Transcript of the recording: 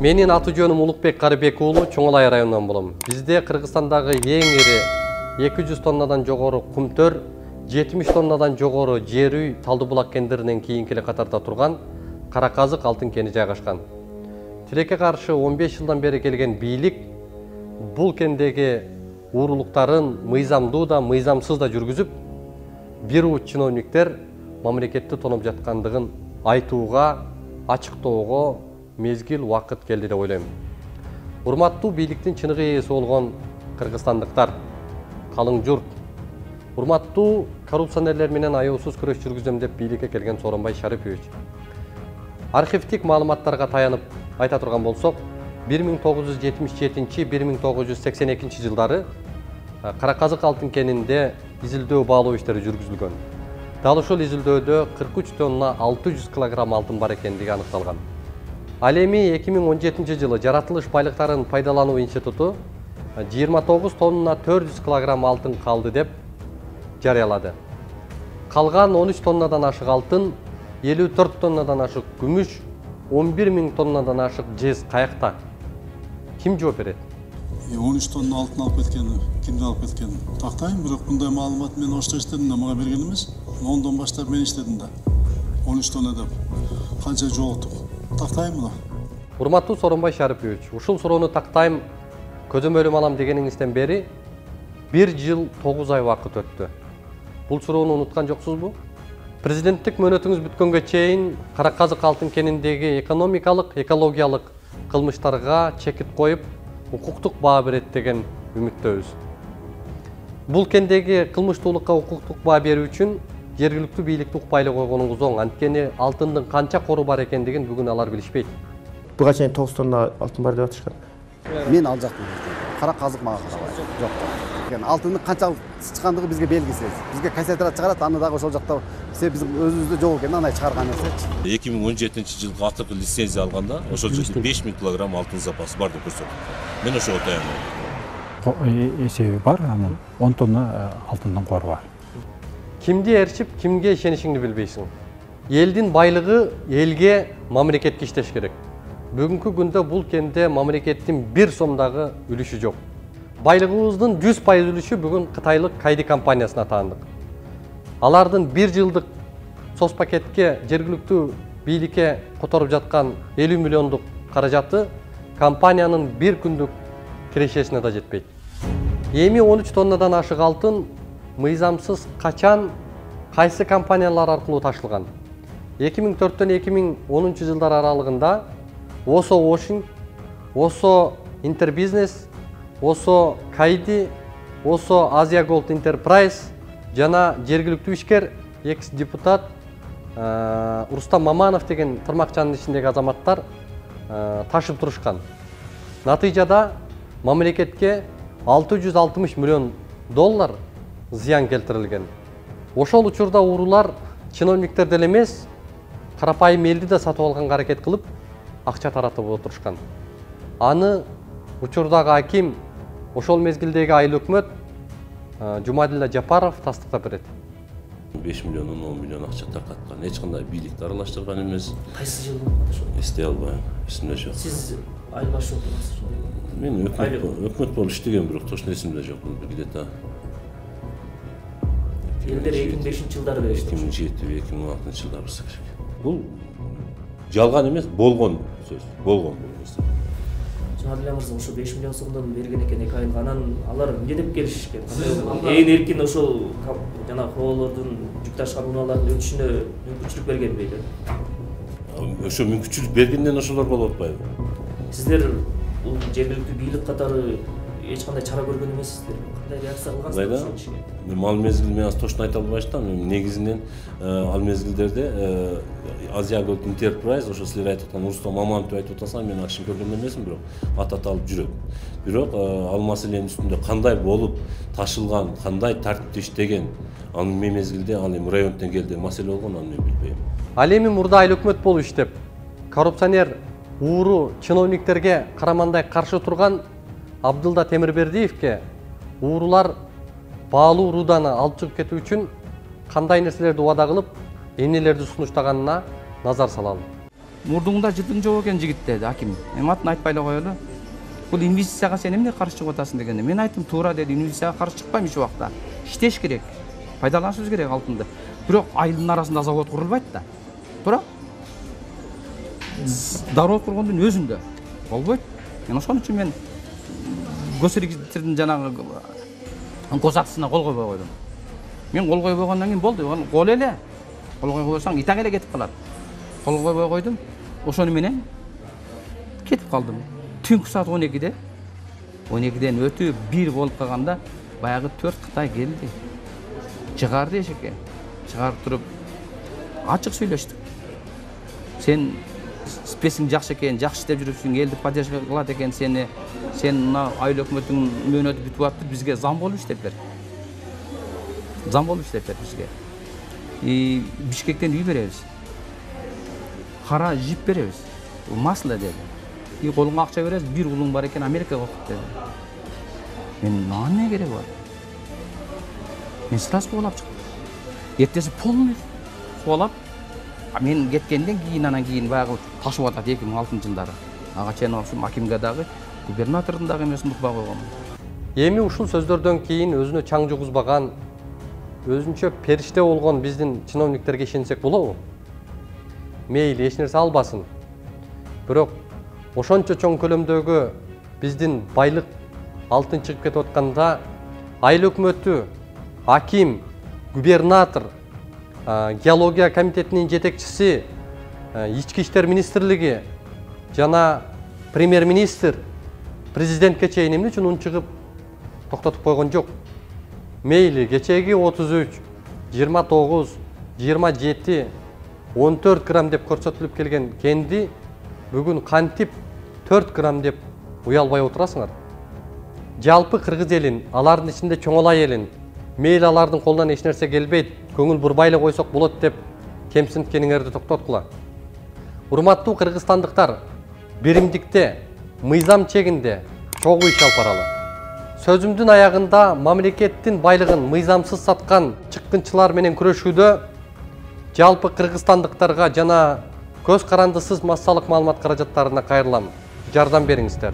Менин аты жөнүм Улукбек Карыбек уулу, Чоңолай районунан болом. Бизде Кыргызстандагы эң ири 200 тоннадан жогору кумтөр, 70 тоннадан жогору жер үй Талды булак кендиринен кийинки катарда турган Караказык алтын кени жайгашкан. Тилекке каршы 15 жылдан бери келген бийлик бул кендеги уурулуктарын мыйзамдуу да, мыйзамсыз да жүргүзүп, бир уут чиновниктер мамлекетти тоноп жаткандыгын айтууга, ачыктоого мезгил убакыт келди деп ойлойм. Урматтуу бийликтин чыныгы ээси болгон кыргызстандыктар, калың журт, урматтуу коррупционерлер менен аяусуз күрөш жүргүзөм деп бийликке келген Сооронбай Шарипович. Архивдик маалыматтарга таянып айта турган болсок, 1977-1982 жылдары Караказык алтын кенинде изилдөө баалоо иштери жүргүзүлгөн. Дал ошол изилдөөдө 43 тонна 600 килограмм алтын бар экендиги аныкталган. Ал эми 2017 жылы жаратылыш байлыктарын пайдалануу институту 29 тонна 400 килограмм алтын калды деп жарыялады. Калган 13 тоннадан ашык алтын, 54 тоннадан ашык күмүш, 11 000 тоннадан ашык жез каякта. Ким жооп берет? 13 тонна алтын алып кеткени, кимди алып кеткени тактайм, бирок мындай маалымат мен ошто иштедим да, мага берген эмес. Ондон баштап мен иштедим да. 13 тонна деп канча жоготтук. Тактайм мына. Урматтуу Сооронбай Шарипович, ушул суроону тактайм, көзөмөлүм алам дегениңизден бери 1 жыл 9 ай убакыт өттү. Бул суроону унуткан жоксузбу? Президенттик мөөнөтүңүз бүткөнгө чейин Караказык алтын кениндеги экономикалык, экологиялык кылмыштарга чекит коюп, укуктук баа берет деген үмүттөбүз. Бул кендеги кылмыштуулукка укуктук баа берүү үчүн жергиликтүү бийликти укпайлы койгонуңуз оң. Анткени алтындын канча кору бар экендигин бүгүн алар билишпейт. Буга чейин 9 тонна алтын бар деп атышкан. Мен ал жактан Караказык мага карабайт. Жок. Алтындын канчалык чыккандыгы бизге белгисиз. Бизге кассетра чыгарат, аны дагы ошол жакта биздин өзүбүздө жок экен, аны чыгарган нерсечи. 2017 жылғы атыркы лицензия алганда ошол жерде 5000 килограмм алтын запасы бар деп көрсөттү. Мен ошого таянам. Эсеби бар, анын 10 тонна алтындын кору бар. Кимди ээрчип, кимге ишенишиңди билбейсиң. Элдин байлыгы элге, мамлекетке иштеш керек. Бүгүнкү күндө бул кенде мамлекеттин 1 сомдагы үлүшү жок. Байлыгыбыздын 100% үлүшү бүгүн Кытайлык Кайди компаниясына таандык. Алардын 1 жылдык сос пакетке жергиликтүү бийликке которуп жаткан 50 миллиондук каражаты компаниянын 1 күндүк кирешесине да жетпейт. Эми 13 тоннадан ашык алтын мыйзамсыз качан, кайсы компаниялар аркылуу ташылган? 2004-төн 2010 жылдар аралыгында Осо Washing, Осо Интербизнес, Осо Кайди, Осо Азия Gold Enterprise жана жергиликтүү ишкер, экс-депутат Рустам Маманов деген тырмакчанын ичиндеги азаматтар ташып турушкан. Натыйжада мамлекетке 660 миллион доллар зыян келтирилген. Ошол учурда уурулар чиновниктер деле эмес, карапайым элди да сатып алганга аракет кылып, акча таратып отурушкан. Аны учурдагы аким, ошол мезгилдеги айыл өкмөт Жумадилла Жапаров тастыктап берет. 5 миллиондон 10 миллион акча таркаткан. Эч кандай бийликти аралаштырган эмес. Кайсы жылы болду ошол? Эстей албайм, эсимде жок. Сиз айыл башы отурасыз. Мен өкмөт болуп иштеген, бирок точно эсимде жок. Где-то элдер 2005 жылдары беришти. 2007-2016 жылдары болсо керек. Бул жалган эмес, болгон сөз. Болгон бул нерсе. Жумадилла мырза ошо 5 миллион сомдон берген экен 2 айга. Анан алар эмне деп келишишкен? Ээн эркин ошол жана коолордун жүк ташкан унаалардын өтүшүнө мүмкүнчүлүк бергенби? Ошо мүмкүнчүлүк бергенден ошолор болуп атпайбы? Сиздер бул жергиликтүү бийлик катары эч кандай чара көргөн эмессиздер. Кандай реакция кылгансыздар ошол ишке? Ал мезгил мен аз точно айта албай атам. Негизинен ал мезгилдерде Азия Gold Enterprise, ошо силер айтып аткан Рустам Мамановду айтып атасаң, мен акчын көргөн эмесмин, бирок ат аталып жүрөт. Бирок ал маселенин үстүндө кандай болуп ташылган, кандай тартипте иштеген, анын мезгилде ал эми райондон келди маселе болгон, аны мен билбейм. Ал эми мурда айыл өкмөт болуп иштеп, коррупционер ууру чиновниктерге карамандай каршы турган Абдылда Темирбердиевке уурулар баалуу руданы алып чыгып кетүү үчүн кандай нерселерди убада кылып, эмнелерди сунуштаганына назар салалы. мурдуңда жылдың жок экен жигит деди аким. Эми атын айтпай эле коелу. Бул инвестицияга сен эмне каршы чыгып атасың дегенде мен айттым туура деди, инвестицияга каршы чыкпайм эч убакта. Иштеш керек. Пайдаланышыбыз керек алтынды. Бирок айылдын арасында завод курулбайт да. Туура? Завод кургондун өзүндө болбойт. Мен ошон үчүн мен госрегистрдин жанагы госактысына кол койбой койдум. Мен кол койбой койгондон кийин болду. Кол эле. Кол койбосоң итак эле кетип калат. Кол койбой койдум. Ошону менен кетип калдым. Түнкү саат 12'de 12'den өтүп 1 болуп калганда баягы 4 Кытай келди. Чыгарды эшикке. Чыгарып туруп ачык сүйлөштүк. Сен спесиң жакшы экен, жакшы иштеп жүрүпсүң, элди поддержка кылат экен сени. Сен мына айыл өкмөттүн мөөнөтү бүтүп атты, бизге зам болуп иштеп бер. Зам болуп иштеп бер бизге. Бишкектен үй беребиз. Кара жип беребиз. Масло деди. Колуңа акча беребиз, бир уулуң бар экен, Америкага окуп деди. Мен мага эмне кереги бар? Мен сразу кубалап чыктым. Эртеси полный кубалап, мен кеткенден кийин анан кийин баягы ташып атат 2006-жылдары. Ага чейин окшум акимге дагы, губернатордун дагы эмесин укпай койгон. Эми ушул сөздөрдөн кийин өзүнө чаң жугузбаган, өзүнчө периште болгон биздин чиновниктерге ишенсек болобу? Мейли эч нерсе албасын. Бирок ошончо чоң көлөмдөгү биздин байлык алтын чыгып кетип атканда айыл өкмөтү, аким, губернатор, геология комитетинин жетекчиси, ички иштер министрлиги жана премьер-министр президентке чейин эмне үчүн чыгып токтотуп койгон жок. Мейли кечеги 33, 29, 27, 14 грамм деп көрсөтүлүп келген кенди бүгүн кантип 4 грамм деп уялбай отурасыңар. Жалпы кыргыз элин, алардын ичинде чоңолай элин, мейли алардын колунан эч нерсе келбейт, көңүл бурбай эле койсок болот деп кемсинткениңерди токтоткула. Урматтуу кыргызстандыктар, биримдикте, мыйзам чегинде чогуу иш алып баралы. Сөзүмдүн аягында мамлекеттин байлыгын мыйзамсыз саткан чыккынчылар менен күрөшүүдө жалпы кыргызстандыктарга жана көз карандысыз массалык маалымат каражаттарына кайрылам. Жардам бериңиздер.